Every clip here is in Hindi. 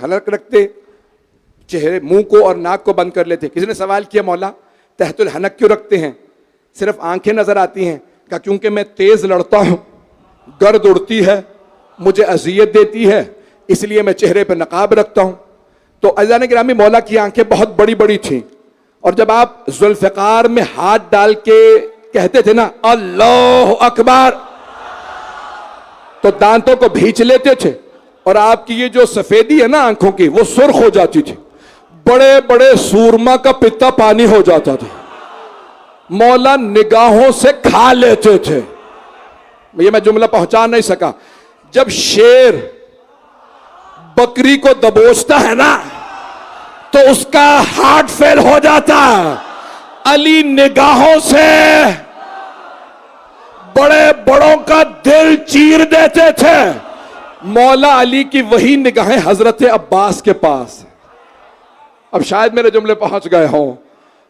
हलक रखते, चेहरे मुंह को और नाक को बंद कर लेते। किसी ने सवाल किया मौला तहतुल हनक क्यों रखते हैं, सिर्फ आंखें नजर आती हैं? कहा क्योंकि मैं तेज लड़ता हूं, गर्द उड़ती है, मुझे अजियत देती है, इसलिए मैं चेहरे पर नकाब रखता हूं। तो अज़ान गिरामी मौला की आंखें बहुत बड़ी बड़ी थीं, और जब आप जुल्फ़िकार में हाथ डाल के कहते थे ना अल्लाह अकबर, तो दांतों को भींच लेते थे और आपकी ये जो सफेदी है ना आंखों की, वो सुर्ख हो जाती थी, बड़े बड़े सूरमा का पित्ता पानी हो जाता था। मौला निगाहों से खा लेते थे। ये मैं जुमला पहुंचा नहीं सका। जब शेर बकरी को दबोचता है ना, तो उसका हार्ट फेल हो जाता। अली निगाहों से बड़े बड़ों का दिल चीर देते थे। मौला अली की वही निगाहें हजरत अब्बास के पास। अब शायद मेरे जुमले पहुंच गए हों।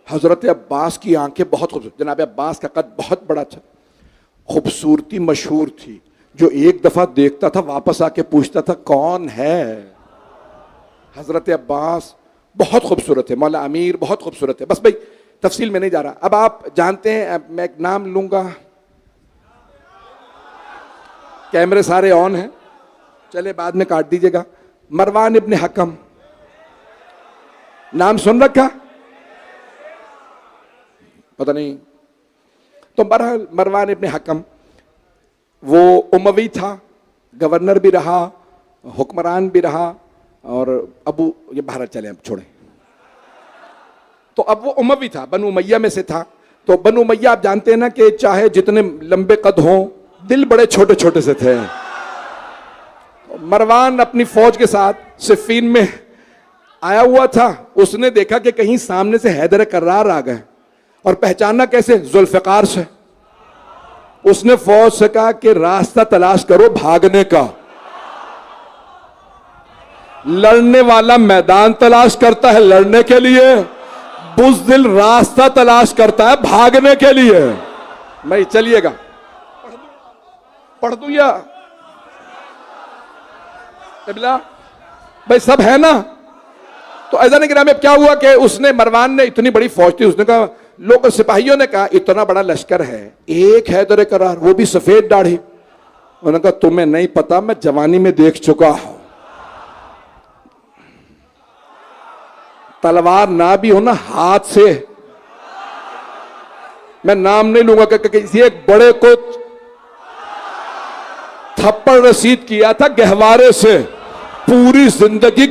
हजरत अब्बास की आंखें बहुत खूबसूरत, जनाब अब्बास का कद बहुत बड़ा था, खूबसूरती मशहूर थी। जो एक दफा देखता था वापस आके पूछता था कौन है। हजरत अब्बास बहुत खूबसूरत है, मौला अमीर बहुत खूबसूरत है। बस भाई तफसील में नहीं जा रहा। अब आप जानते हैं, अब मैं एक नाम लूंगा, कैमरे सारे ऑन हैं, चले बाद में काट दीजिएगा। मरवान इब्ने हकम, नाम सुन रखा? पता नहीं। तो बहरहाल मरवान इब्ने हकम वो उमवी था, गवर्नर भी रहा, हुक्मरान भी रहा, और अबू ये बाहर चले अब छोड़े। तो अब वो उमवी था, बनु उमैया में से था। तो बनु उमैया आप जानते हैं ना कि चाहे जितने लंबे कद हों, दिल बड़े छोटे छोटे से थे। मरवान अपनी फौज के साथ सिफ़ीन में आया हुआ था। उसने देखा कि कहीं सामने से हैदर कर्रार आ गए, और पहचाना कैसे? जुल्फ़िकार से। उसने फौज से कहा कि रास्ता तलाश करो भागने का। लड़ने वाला मैदान तलाश करता है लड़ने के लिए, बुज़दिल रास्ता तलाश करता है भागने के लिए। मैं चलिएगा पढ़ दूं या भाई सब है ना? तो अज़ान गिरामी में क्या हुआ कि उसने, मरवान ने, इतनी बड़ी फौज थी, उसने कहा, लोग सिपाहियों ने कहा इतना बड़ा लश्कर है, एक हैदर करार, वो भी सफेद दाढ़ी। उन्होंने कहा तुम्हें नहीं पता, मैं जवानी में देख चुका हूं। तलवार ना भी हो ना, हाथ से, मैं नाम नहीं लूंगा, किसी एक बड़े को थप्पड़ रसीद किया था गहवारे से, पूरी जिंदगी